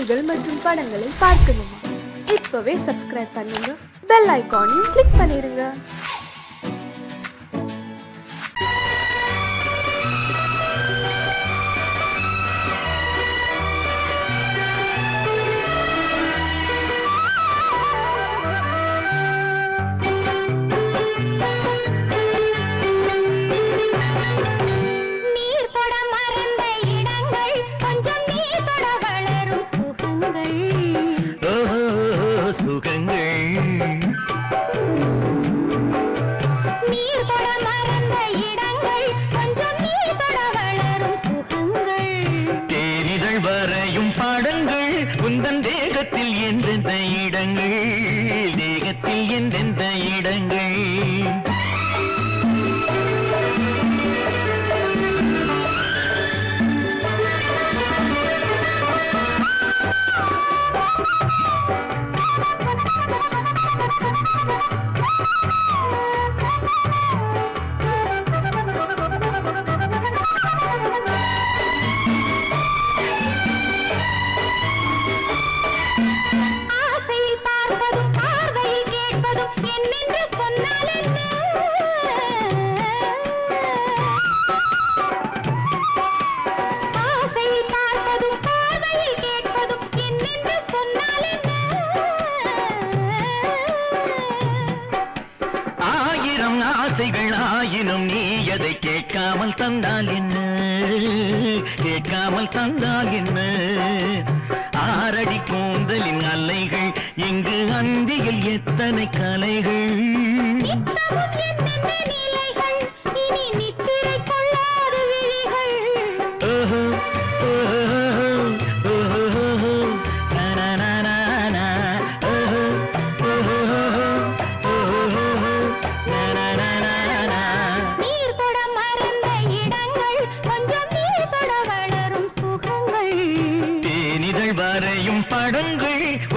நிகழ்ச்சிகள் மற்றும் படங்களை பார்க்கணுமா? இப்பவே சப்ஸ்கிரைப் பண்ணுங்க, பெல் ஐகானையும் கிளிக் பண்ணிருங்க. கேட்காமல் தந்தால் என்ன? ஆரடி கூந்தலின் அலைகள் இங்கு அந்தியில் எத்தனை கலைகள்.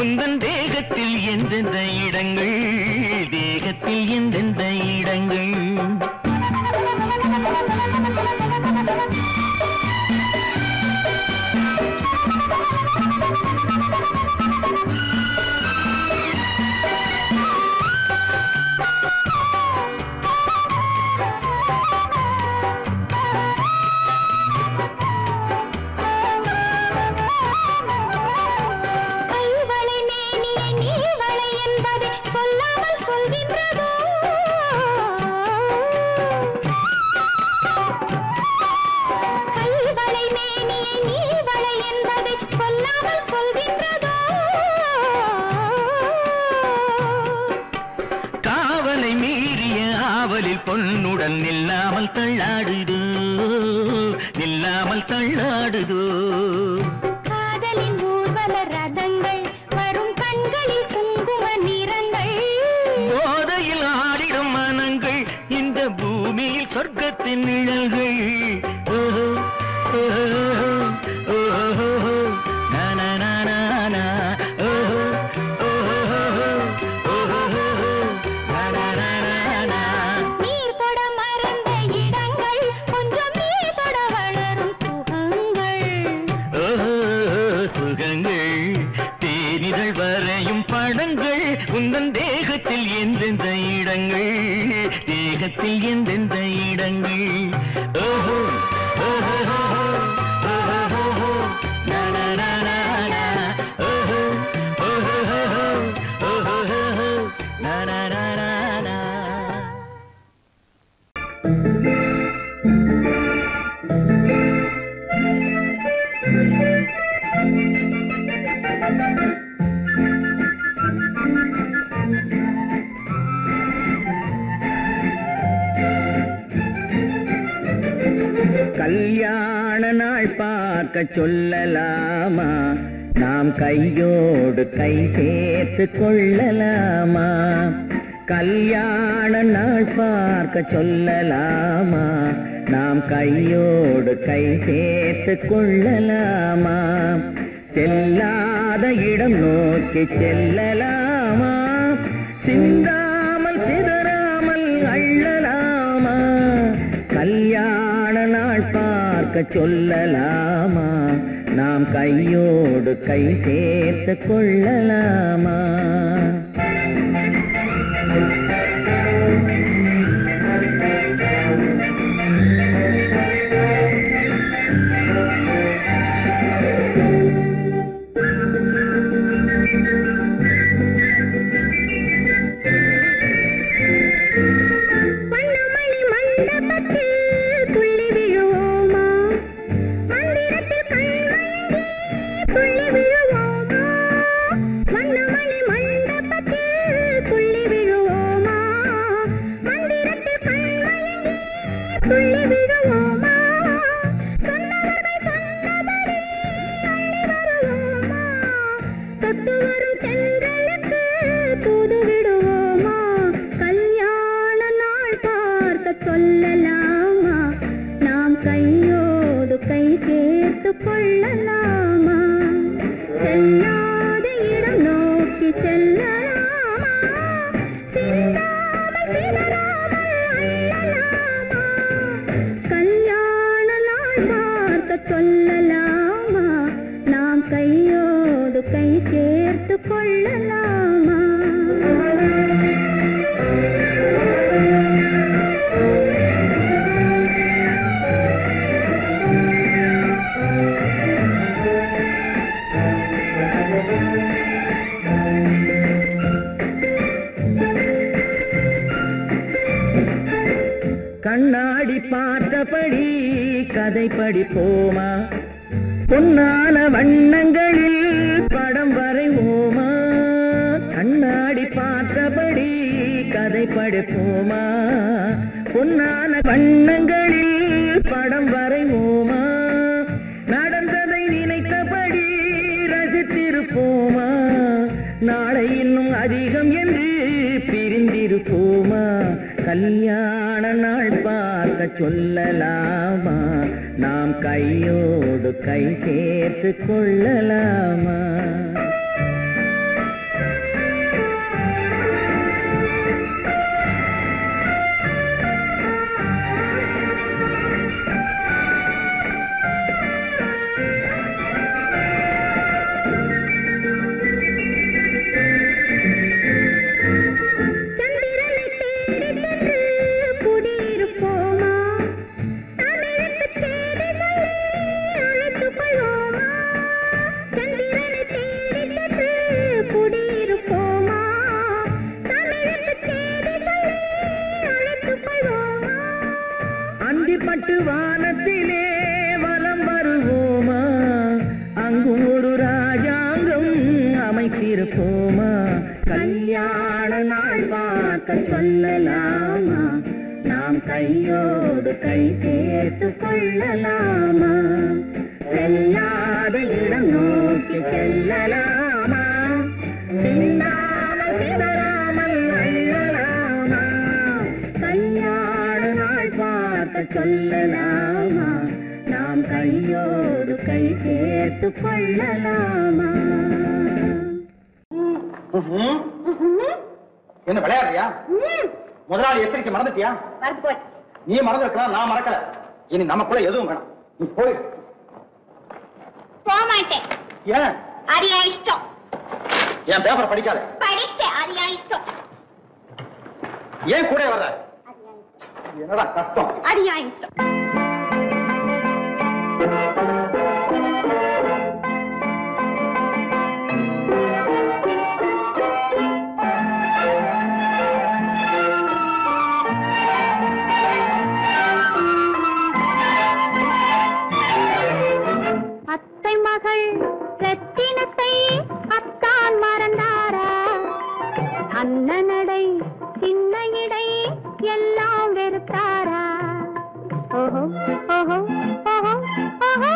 உந்தன் தேகத்தில் எந்தெந்த இடங்கள், தேகத்தில் எந்தெந்த இடங்கள். பொன்னுடன் நில்லாமல் தள்ளாடுதோ, நில்லாமல் தள்ளாடுதோ. காதலின் ஊர்வல ரதங்கள் வரும் கண்களில் குங்கும நிறங்கள். போதையில் ஆடிடும் மனங்கள் இந்த பூமியில் சொர்க்கத்தின் நிழல்கள். உந்தன் தேகத்தில் எந்தெந்த இடங்கள், தேகத்தில் எந்தெந்த இடங்கள். ஓஹோ ஓஹோ ஓஹோ நனனனன ஓஹோ ஓஹோ ஓஹோ நனனனன. கல்யாண நாள் பார்க்க சொல்லலாமா? நாம் கையோடு கை சேர்த்து கொள்ளலாமா? கல்யாண நாள் பார்க்க சொல்லலாமா? நாம் கையோடு கை சேர்த்து கொள்ளலாமா? செல்லாத இடம் நோக்கி செல்லலாமா? சிந்தாமல் சிதறாமல் அள்ளலாமா? கல்யாண நாள் பார்க்க சொல்லலாமா? நாம் கையோடு கை சேர்த்து கொள்ளலாமா? கண்ணாடி பார்த்தபடி கதை படிப்போமா? பொன்னான வண்ணங்களில் படம் வரைவோமா? கண்ணாடி பார்த்தபடி கதை படிப்போமா? பொன்னான வண்ணங்களில் படம் வரைவோமா? நடந்ததை நினைத்தபடி ரசித்திருப்போமா? நாளை இன்னும் அதிகம் என்று பிரிந்திருப்போமா? கல்யாண நாள் பார்க்க சொல்லலாமா? நாம் கையோடு கை சேர்த்து கொள்ளலாமா? பட்டு வானத்திலே வலம் வருவோமா? அங்கும் ஒரு ராஜாங்கம் அமைத்திருப்போமா? கல்யாண நாள் பார்க்க சொல்லலாமா? நாம் கையோடு கை சேர்த்து கொள்ளலாமா? செல்லாத இடம் நோக்கி செல்லலாமா? சின்னாமல் சிதறாமல் அள்ளலாமா? கல்யாண நாள் பார்க்க சொல்லலாமா? நாம் கையோடு கை சேர்த்து கொள்ளலாமா? என்ன விளையாடுறியா? முதலாளி எச்சரிக்கை மறந்துட்டியா? மறந்து போச்சு. நீ மறந்துருக்கலாம், நான் மறக்கல. இனி நமக்குள்ள எதுவும் வேணாம், நீ போய். போக மாட்டேன். ஏன்? அது என் இஷ்டம். என் பேப்பர் படிக்காத. படித்தேன், அது என் இஷ்டம். ஏன் கூட வர்ற? என்னடா கஷ்டம்? அது என் இஷ்டம். அத்தை மகள் ரத்தினத்தை அத்தான் மறந்தாரா? அண்ணனடை சின்ன இடை எல்லாம் வெறுத்தாரா? ஓஹோ ஓஹோ ஓஹோ ஓஹோ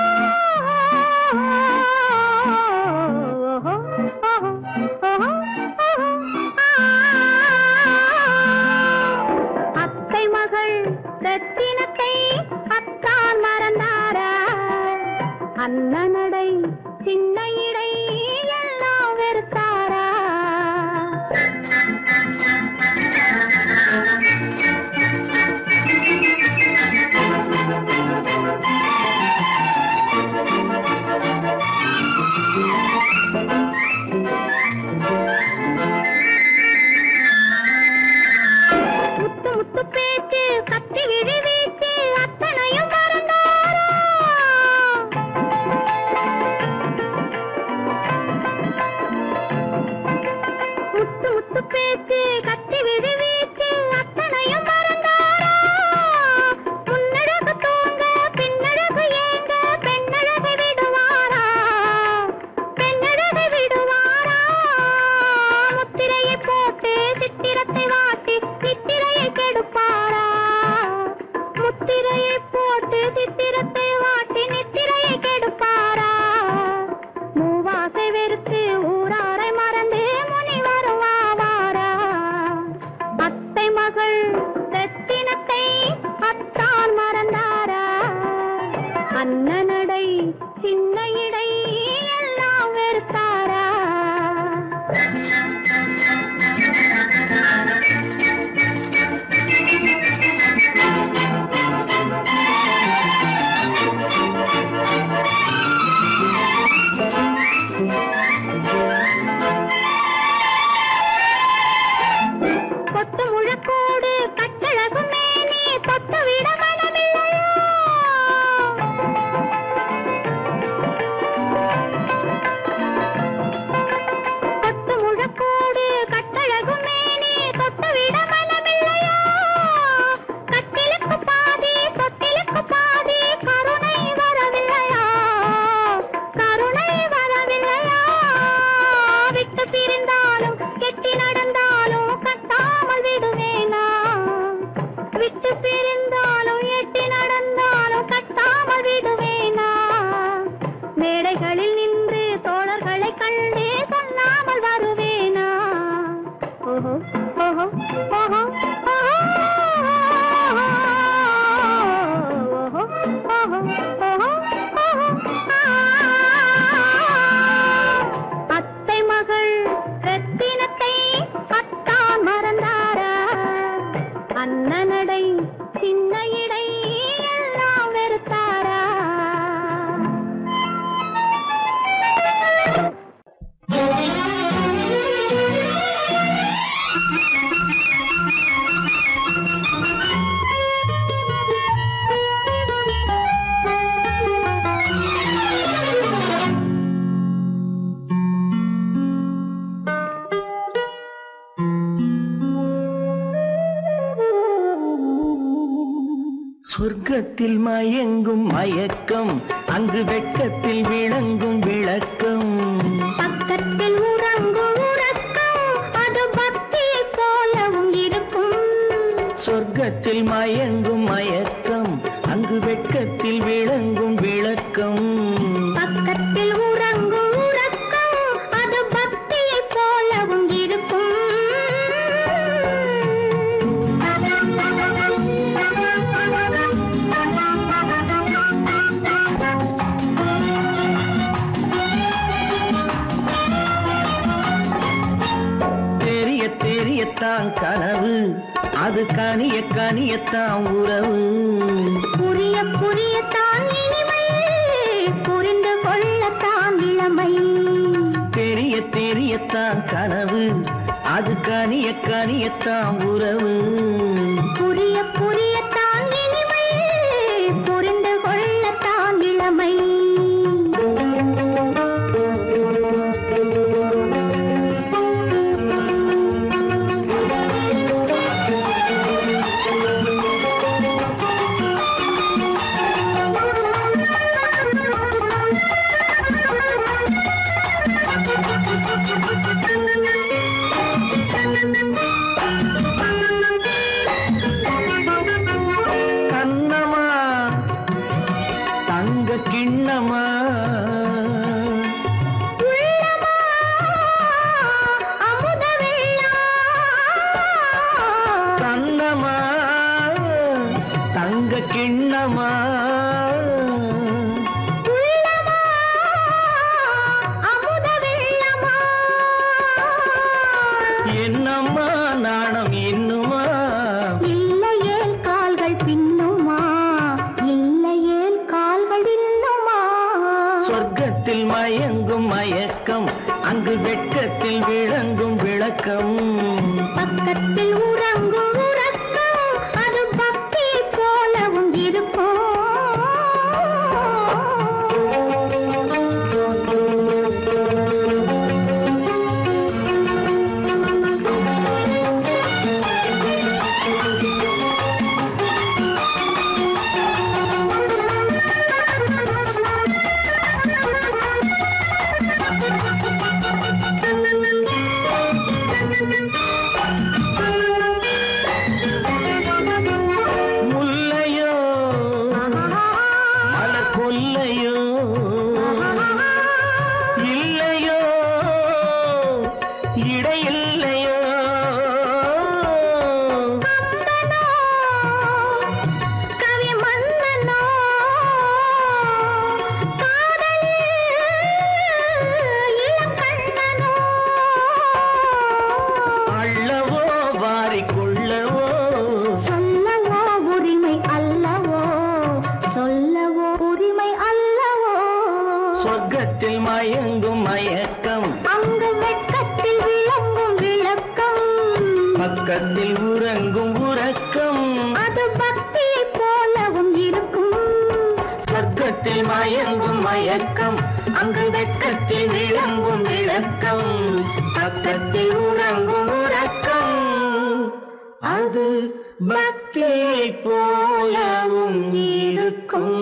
சொர்க்கத்தில் மயங்கும் மயக்கம் அங்கு வெட்கத்தில் விளங்கும் விளக்கம் பக்கத்தில் உறங்கும் உறக்கம் அது பக்தியை போலவும் இருக்கும் சொர்க்கத்தில் மயங்கும் மயக்கம் அங்கு வெட்கத்தில் விளங்கும் விளக்கம் பக்கத்தில் உறங்கும் உறக்கம் அது பக்தியை போலவும் இருக்கும் தெரியத்தான் கனவு அது கனிய கனியத்தான் உறவு புரிய புரியத்தான் இனிமை புரிந்து கொள்ளத்தான் இளமை தெரியத்தான் கனவு அது கனிய கனியத்தான் உறவு புரிய புரியத்தான் இனிமை புரிந்து கொள்ளத்தான் இளமை கண்ணமா தங்க கிண்ணமா கண்ணமா தங்க கிண்ணமா என்னம்மா நாணம் இன்னுமா இல்லையேல் கால்கள் பின்னுமா இல்லையேல் கால்கள் இன்னுமா சொர்க்கத்தில் மயங்கும் மயக்கம் அங்கு வெட்கத்தில் விளங்கும் விளக்கம் பக்கத்தில் உறங்கும் உறக்கம் அது பக்தி போலவும் இருக்கும் முல்லையோ மலர் கொல்லையோ இல்லையோ இடையில்லையோ கவி மன்னனோ காதலில் இளம் கண்ணனோ அள்ளவோ வாரிக்கொள்ளவோ சொல்லவோ உரிமை அல்லவோ சொல்லவோ உரிமை அல்லவோ சொர்க்கத்தில் மயங்கும் மயக்கம் அங்கு வெட்கத்தில் விளங்கும் விளக்கம் பக்கத்தில் உறங்கும் உறக்கம் அது பக்தியை போலவும் இருக்கும் சொர்க்கத்தில் மயங்கும் மயக்கம் அங்கு வெட்கத்தில் விளங்கும் விளக்கம் பக்கத்தில் உறங்கும் உறக்கம் அது பக்தியை போலவும் இருக்கும்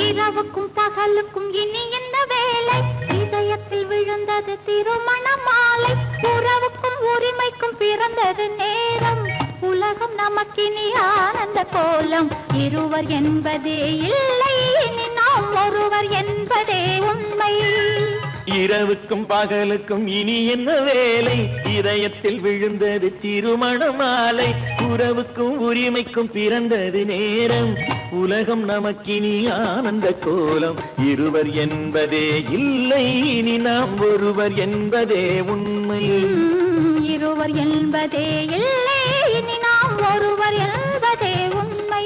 இரவுக்கும் பகலுக்கும் இனி என்ன வேலை இதயத்தில் விழுந்தது திருமண மாலை உறவுக்கும் உரிமைக்கும் பிறந்தது நேரம் உலகம் நமக்கினி ஆனந்த கோலம் இருவர் என்பதே இல்லை இனி நாம் ஒருவர் என்பதே உண்மை இரவுக்கும் பகலுக்கும் இனி என்ன வேலை இதயத்தில் விழுந்தது திருமண மாலை உறவுக்கும் உரிமைக்கும் பிறந்தது நேரம் உலகம் நமக்கினி ஆனந்த கோலம் இருவர் என்பதே இல்லை இனி நாம் ஒருவர் என்பதே உண்மை இருவர் என்பதே இல்லை இனி நாம் ஒருவர் என்பதே உண்மை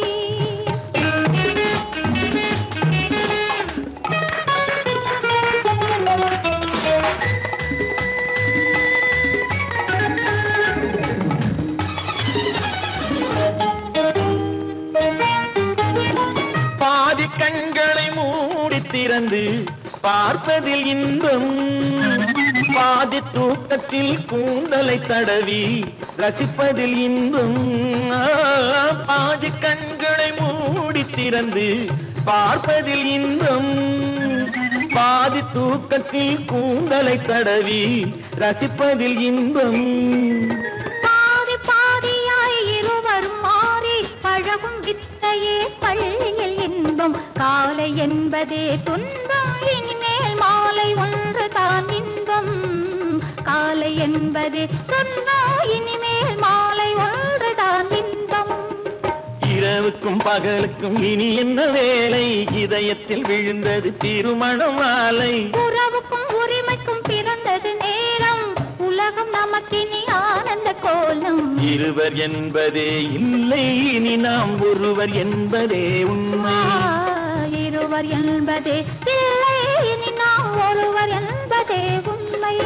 பாதி கண்களை மூடி திறந்து பார்ப்பதில் இன்பம் பாதி தூக்கத்தில் கூந்தலை தடவி ரசிப்பதில் இன்பம் பாதி கண்களை மூடி திறந்து பார்ப்பதில் இன்பம் பாதி தூக்கத்தில் கூந்தலை தடவி ரசிப்பதில் இன்பம் பாதி பாதியாய் இருவரும் மாறி பழகும் வித்தையே பள்ளியில் இன்பம் காலை என்பதே துன்பம் இனிமேல் மாலை ஒன்று தான் இன்பம் காலை என்பதே துன்பம் இனிமேல் மாலை ஒன்று தான் இன்பம் இரவுக்கும் பகலுக்கும் இனி என்ன வேலை இதயத்தில் விழுந்தது திருமண மாலை உறவுக்கும் உரிமைக்கும் பிறந்தது நேரம் உலகம் நமக்கினி ஆனந்த கோலம் இருவர் என்பதே இல்லை இனி நாம் ஒருவர் என்பதே உண்மை இருவர் என்பதே இல்லை இனி நாம் ஒருவர் என்பதே உண்மை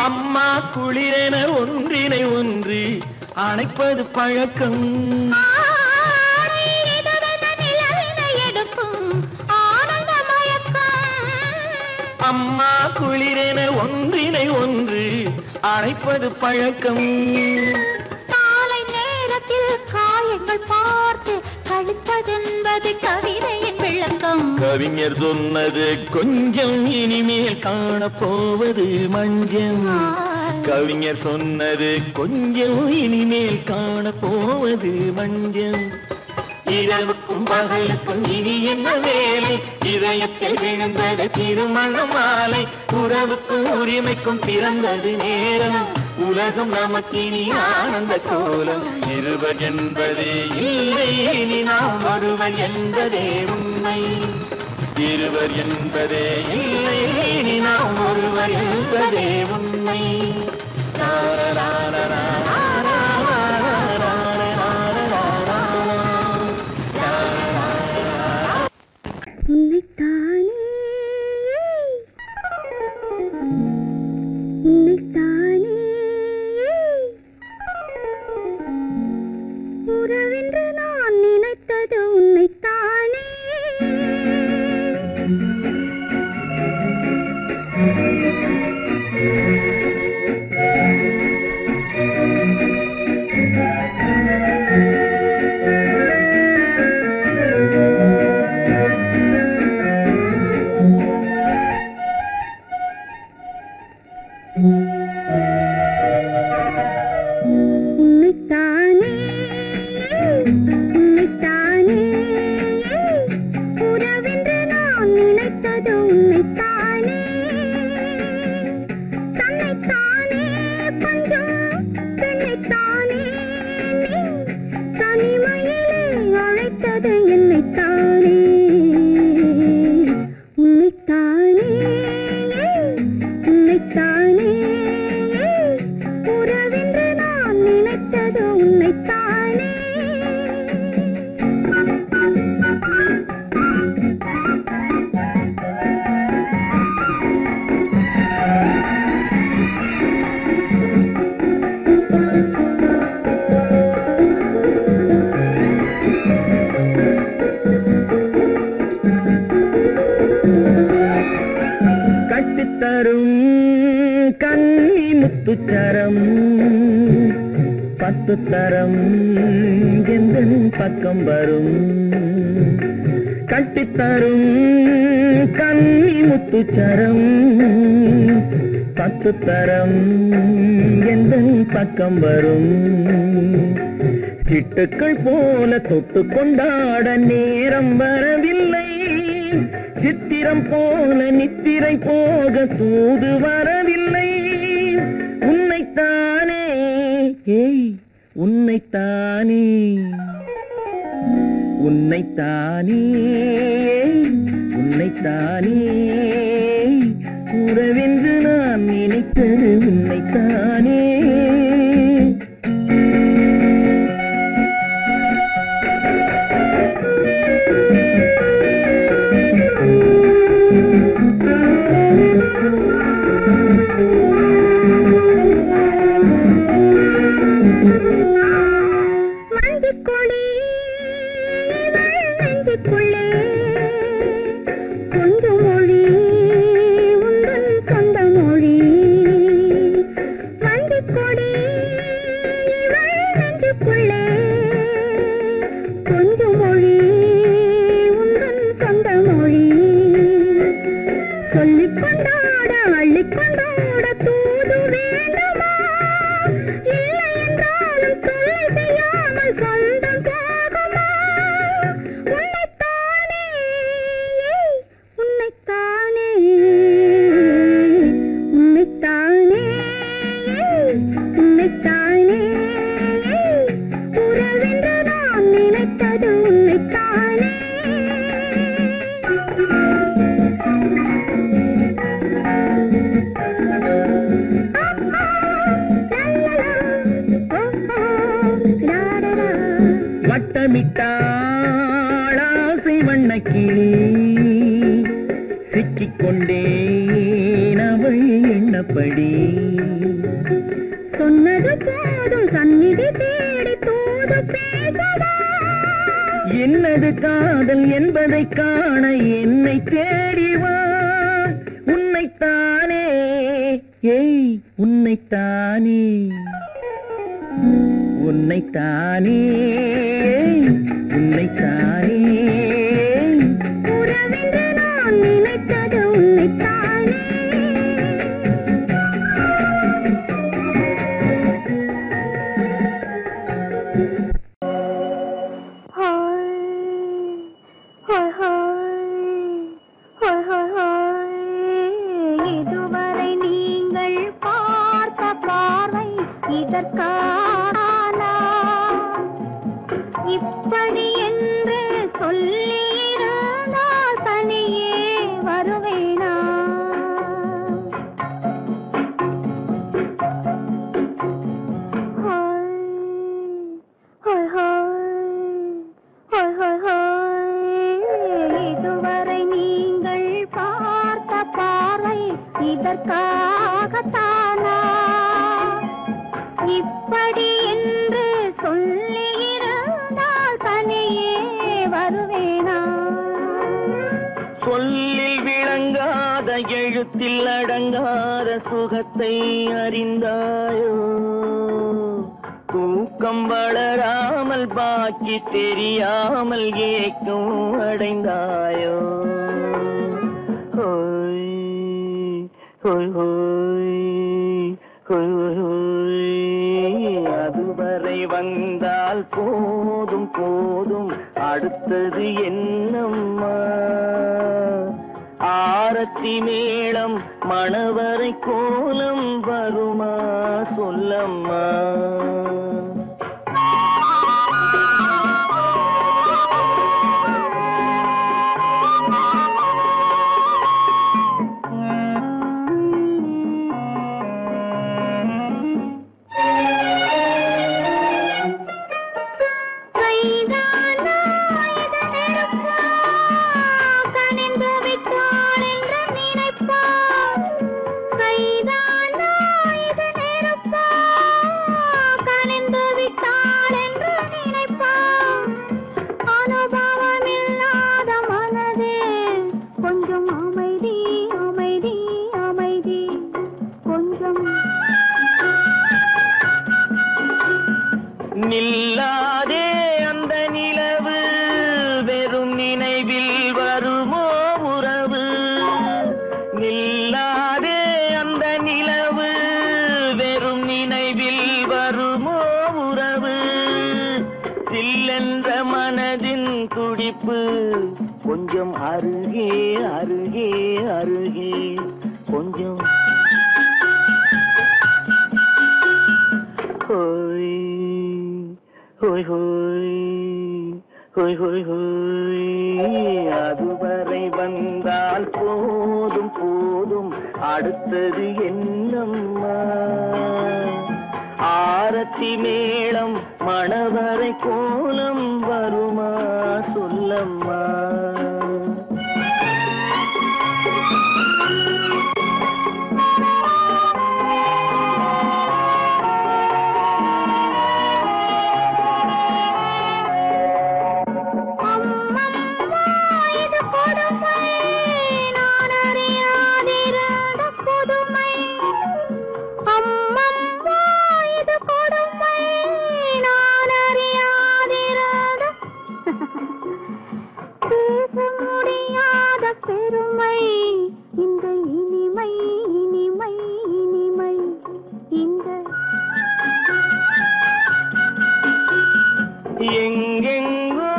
அம்மா குளிரென ஒன்றினை ஒன்று அணைப்பது பழக்கம் அம்மா குளிரென ஒன்றினை ஒன்று அணைப்பது பழக்கம் காலை நேரத்தில் காயங்கள் பார்த்து கழிப்பதென்பது கவிதையின் விளக்கம் கவிஞர் சொன்னது கொஞ்சம் இனிமேல் காணப்போவது மஞ்சள் கவிஞர் சொன்னது கொஞ்சம் இனிமேல் காணப்போவது மஞ்சள் இரவுக்கும் பகலுக்கும் இனி என்ன வேலை இதயத்தில் விழுந்தது திருமண மாலை உறவுக்கும் உரிமைக்கும் பிறந்தது நேரம் உலகம் நமக்கினி ஆனந்த கோலம் இருவர் என்பதே இல்லை இனி நாம் ஒருவர் என்பதே உண்மை இருவர் என்பதே இல்லை இனி நாம் ஒருவர் என்பதே உண்மை உறவென்று நான் நினைத்தது உன்னைத்தானே முத்துச்சரம் பத்து தரம் எந்தன் பக்கம் வரும் கட்டித்தரும் கன்னி முத்துச்சரம் பத்து தரம் எந்தன் பக்கம் வரும் சிட்டுக்கள் போல தொட்டு கொண்டாட நேரம் வரவில்லை சித்திரம் போல நித்திரை போக சூது வரவில்லை உன்னைத்தானே ஏய் உன்னைத்தானே உன்னைத்தானே உன்னைத்தானே உறவென்று நான் நினைத்தது உன்னைத்தானே நெஞ்சுக்குள்ளே கொஞ்சம் மொழி உந்தன் சொந்த மொழி வந்து கொடி இவள் நெஞ்சுக்குள்ளே கொஞ்சம் மொழி உந்தன் சொந்த மொழி சொல்லிக் கொண்டாட அள்ளிக் கொண்டாட தூது வேண்டுமா இல்லை என்றாலும் தொல்லை செய்யாமல் சொந்தம் போகுமா உன்னைத்தானே உன்னைத்தானே உன்னைத்தானே உன்னைத்தானே உறவென்று நான் நினைத்தது உன்னைத்தானே வட்டமிட்டாளாசை வண்ணக்கிளி சிக்கிக்கொண்டேன் அவள் எண்ணப்படி சொன்னது போதும் சந்நிதி தேடி தூது பேசவா என்னது காதல் என்பதை காண என்னை தேடிவா உன்னைத்தானே ஏய் உன்னைத்தானே உன்னைத்தானே உன்னைத்தானே உறவென்று நான் நினைத்தது உன்னைத்தானே இதுவரை நீங்கள் பார்த்த பார்வை இதற்கான இப்படி என்று சொல்லியிருந்தால் தனியே வருவேனா இதுவரை நீங்கள் பார்த்த பார்வை இதற்காகத்தானா இப்படி என்று சொல்லியிருந்தால் தனியே வருவேனா சொல்லில் விளங்காத எழுத்தில் அடங்காத சுகத்தை அறிந்தாயோ தூக்கம் வளராமல் பாக்கி தெரியாமல் ஏக்கம் அடைந்தாயோ ஹோய் ஹோய் ஹோய் ஹோய் ஹோய் அதுவரை வந்தால் போதும் போதும் அடுத்தது என்னம்மா ஆரத்தி மேளம் மணவரை கோலம் வருமா சொல்லம்மா நில்லாதே அந்த நிலவு வெறும் நினைவில் வருமோ உறவு நில்லாதே அந்த நிலவு வெறும் நினைவில் வருமோ உறவு சில்லென்ற மனதின் துடிப்பு கொஞ்சம் அருகே அருகே அருகே கொஞ்சம் ஹோய் ஹோய் ஹோய் ஹோய் ஹோய் ஹோய் அதுவரை வந்தால் போதும் போதும் அடுத்தது என்னம்மா ஆரத்தி மேளம் மணவரை கோலம் வருமா சொல்லம்மா அம்மம்மா பெருமை இந்த இனிமை இனிமை இனிமை இந்த எங்கெங்கோ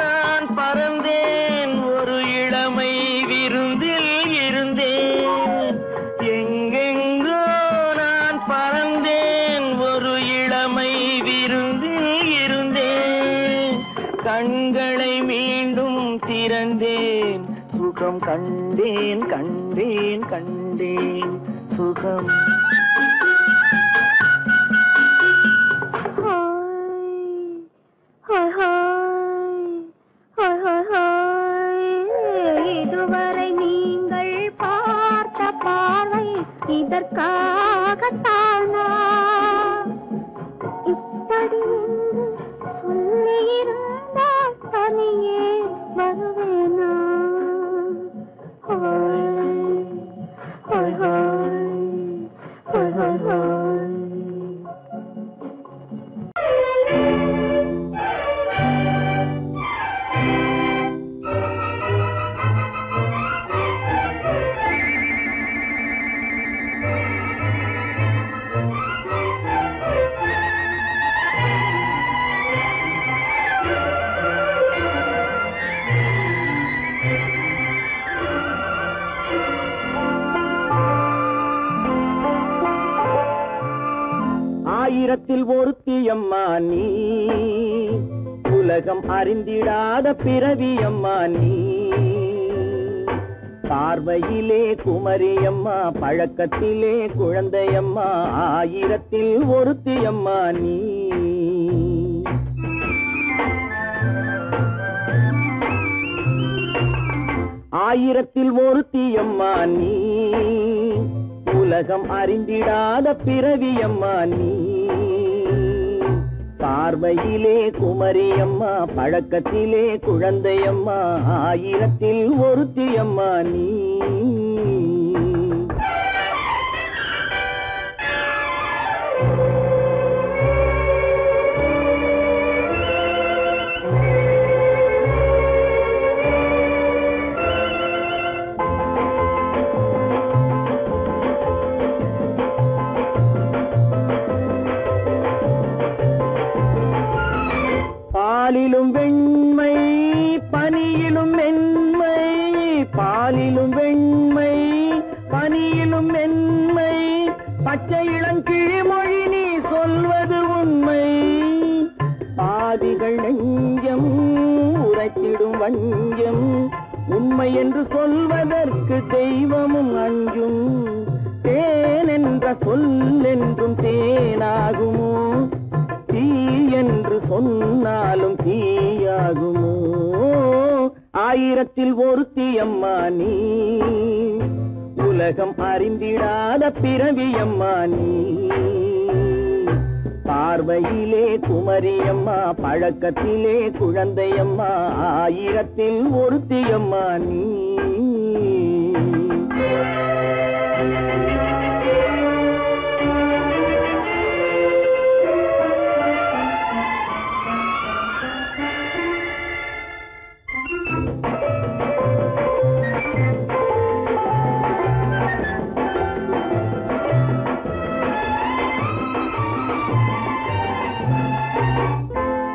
நான் பறந்தேன் ஒரு இளமை விருந்தில் இருந்தேன் எங்கெங்கோ நான் பறந்தேன் ஒரு இளமை விருந்தில் இருந்தேன் கண்களை மீண்டும் திறந்தேன் சுகம் கண்டேன் கண்டேன் கண்டேன் சுகம் இதுவரை நீங்கள் பார்த்த பார்வை இதற்காகத்தானா இப்படி சொல்லியிருந்தால் தனியே வருவேனா ஆயிரத்தில் ஒருத்தியம்மா நீ உலகம் அறிந்திடாத பிறவியம்மா நீ பார்வையிலே குமரியம்மா பழக்கத்திலே குழந்தையம்மா ஆயிரத்தில் ஒருத்தியம்மா நீ ஆயிரத்தில் ஒருத்தியம்மா நீ உலகம் அறிந்திடாத பிறவியம்மா நீ பார்வையிலே குமரியம்மா பழக்கத்திலே குழந்தையம்மா ஆயிரத்தில் ஒருத்தியம்மா நீ பாலிலும் வெண்மை பனியிலும் மென்மை பாலிலும் வெண்மை பனியிலும் மென்மை பச்சை இளங்கிழிமொழி நீ சொல்வது உண்மை பாதிகள் நெஞ்சம் உரைத்திடும் வஞ்சம் உண்மை என்று சொல்வதற்கு தெய்வமும் அஞ்சும் தேன் என்ற சொல் என்றும் தேனாகுமோ தீ என்று சொன்னாலும் தீயாகுமோ ஆயிரத்தில் ஒருத்தியம்மா நீ உலகம் அறிந்திடாத பிறவியம்மா நீ பார்வையிலே குமரியம்மா பழக்கத்திலே குழந்தையம்மா ஆயிரத்தில் ஒருத்தியம்மா நீ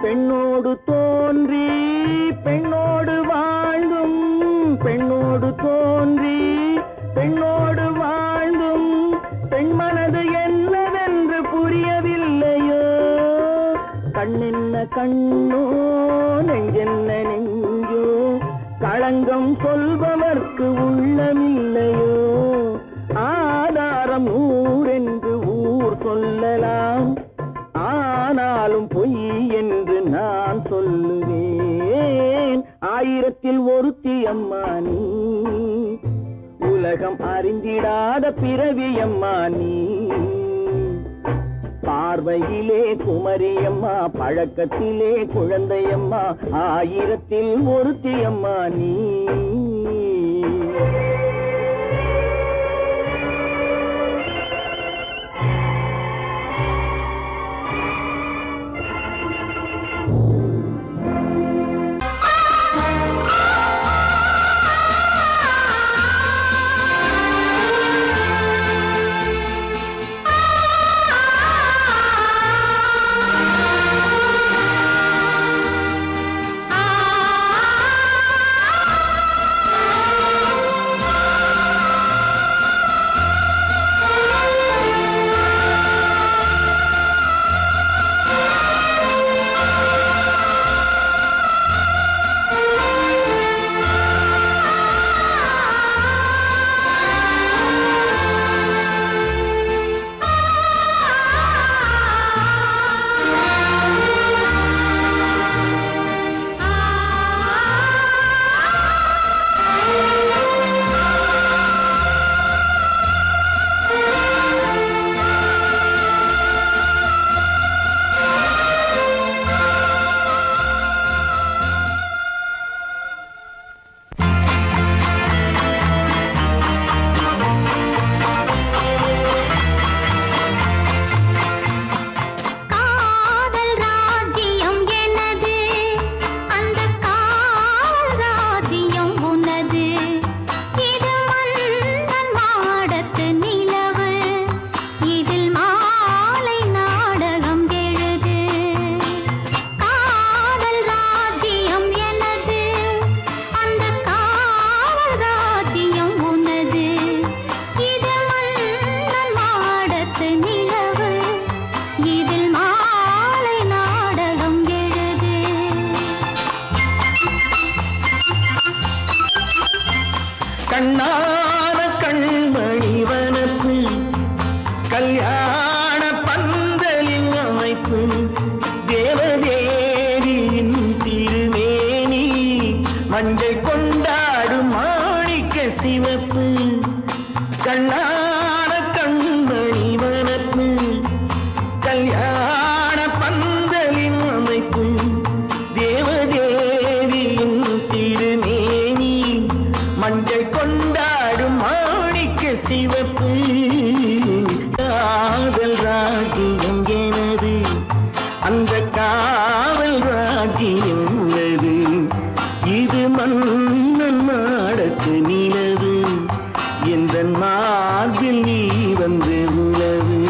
பெண்ணோடு தோன்றி பெண்ணோடு வாழ்ந்தும் பெண்ணோடு தோன்றி பெண்ணோடு வாழ்ந்தும் பெண் மனது என்னவென்று புரியவில்லையோ கண்ணென்ன கண்ணோ நெஞ்சென்ன நெஞ்சோ களங்கம் சொல்பவர்க்கு உள்ளமில்லையோ ஆதாரம் ஊரென்று ஊர் சொல்லலாம் ஆனாலும் பொய் என்று நான் சொல்லுவேன் ஆயிரத்தில் ஒருத்தியம்மா நீ உலகம் அறிந்திடாத பிறவியம்மா நீ பார்வையிலே குமரியம்மா பழக்கத்திலே குழந்தையம்மா ஆயிரத்தில் ஒருத்தியம்மா நீ கண்ணான கண்மணி வனப்பு கல்யாண பந்தலின் அமைப்பு தேவதேவியின் திருமேனி மஞ்சள் கொண்டாடும் மாணிக்க சிவப்பு கண்ணான கண்மணி வனப்பு கல்யாண பந்தலின் அமைப்பு தேவதேவியின் திருமேனி மஞ்சள் கொண்டாடும் மாணிக்க சிவப்பு காதல் ராஜ்யம் எனது அந்த காவல் ராஜ்யம் உள்ளது இது மன்னன் மாடத்து நிலவு எந்த மார்பில் நீ வந்து உலவு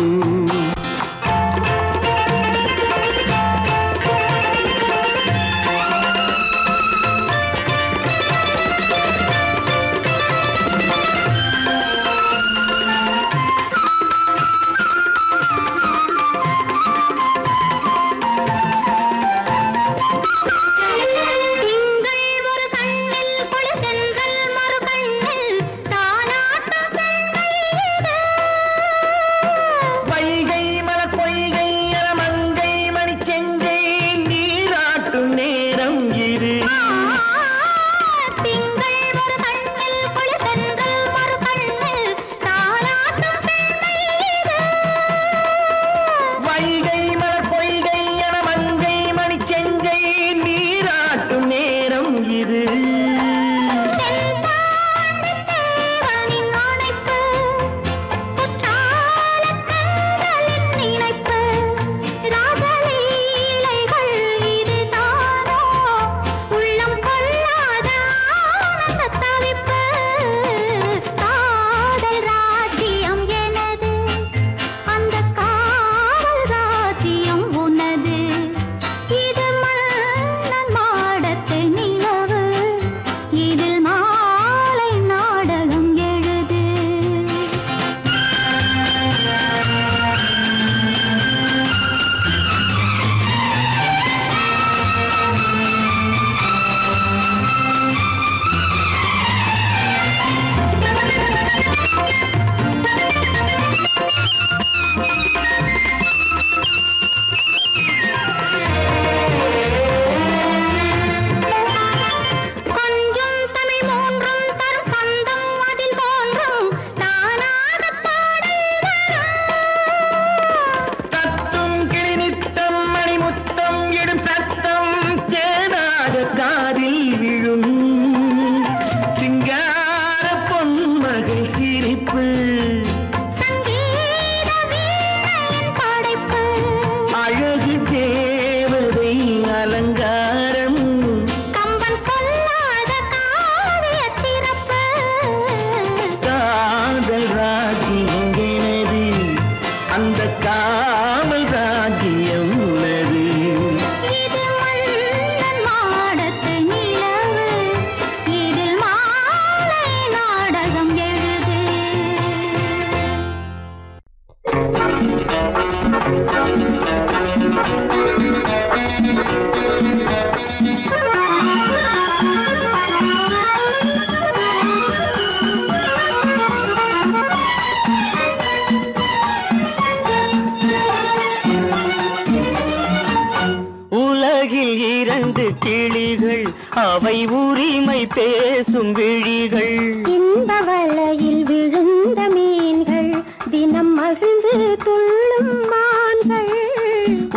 அவை உரிமை பேசும் விழிகள் இந்த வலையில் விழுந்த மீன்கள் தினம் மகிழ்ந்து துள்ளும் மான்கள்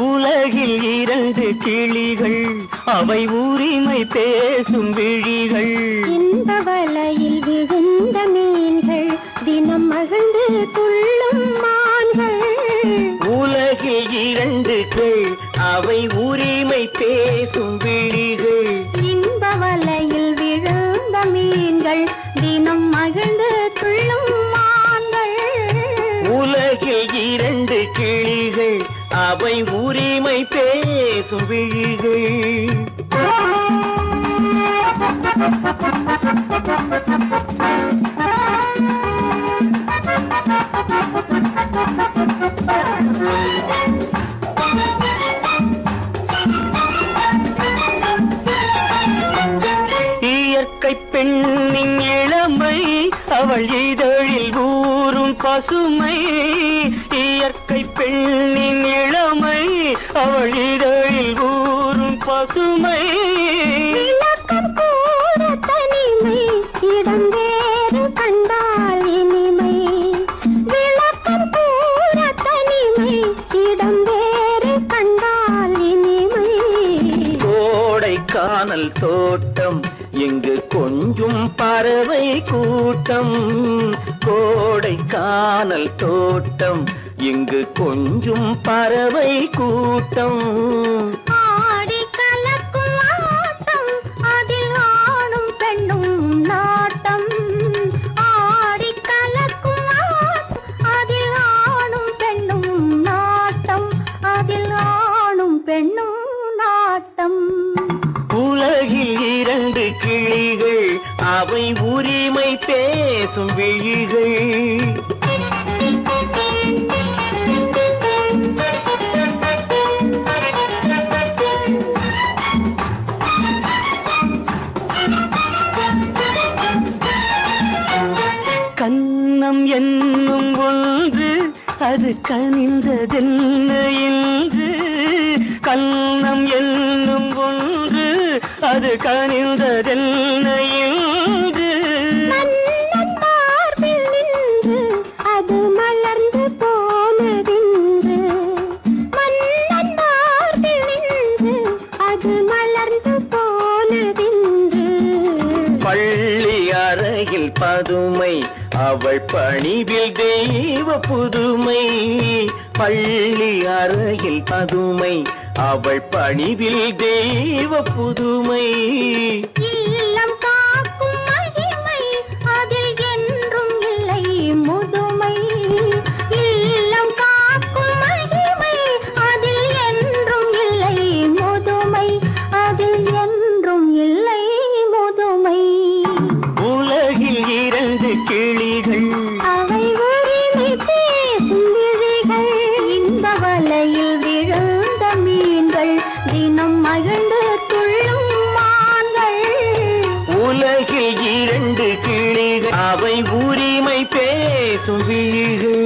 உலகில் 2 கிளிகள் அவை உரிமை பேசும் விழிகள் இந்த வலையில் விழுந்த மீன்கள் தினம் மகிழ்ந்து துள்ளும் மான்கள் உலகில் 2 கிளிகள் அவை உரிமை பேசும் விழிகள் இந்த வலையில் விழுந்த மீன்கள் தினம் மகிழ்ந்து துள்ளும் மான்கள் உலகில் 2 கிளிகள் அவை உரிமை பேசும் விழிகள் இயற்கை பெண்ணின் இளமை அவள் இதழில் ஊறும் பசுமை இயற்கை பெண்ணின் இளமை அவள் இதழில் ஊறும் பசுமை விளக்கம் கூற தனிமை இடம் வேறு கண்டால் இனிமை விளக்கம் கூற தனிமை இடம் வேறு கண்டால் இனிமை கோடைக்கானல் தோட்டம் இங்கு கொஞ்சும் பறவை கூட்டம் கோடைக்கானல் தோட்டம் இங்கு கொஞ்சும் பறவை கூட்டம் ஆடி கலக்கும் ஆட்டம் அதில் ஆணும் பெண்ணும் நாட்டம் ஆடி கலக்கும் ஆட்டம் அதில் ஆணும் பெண்ணும் நாட்டம் அதில் ஆணும் பெண்ணும் நாட்டம் உலகில் இரண்டு கிளிகள் அவை உரிமை பேசும் விழிகள் கன்னம் என்னும் ஒன்று அது கனிந்ததென்ன என்று கன்னம் என்னும் ஒன்று அது கனிந்ததென்ன என்று மன்னன் மார்பில் நின்று அது மலர்ந்து போனதென்று மன்னன் மார்பில் நின்று அது மலர்ந்து போனதென்று பள்ளி அறையில் பதுமை அவள் பணிவில் தெய்வ புதுமை பள்ளி அறையில் பதுமை அவள் பணிவில் தெய்வ புதுமை இல்லம் காக்கும் மகிமை அதில் என்றும் இல்லை முதுமை இல்லம் காக்கும் மகிமை அதில் என்றும் இல்லை முதுமை அதில் என்றும் இல்லை முதுமை உலகில் இரண்டு கிளிகள் அவை உரிமை பேசும் விழிகள் இந்த வலையில் விழுந்த மீன்கள் தினம் மகிழ்ந்து துள்ளும் மான்கள் உலகில் இரண்டு கிளிகள் அவை உரிமை பேசும் விழிகள்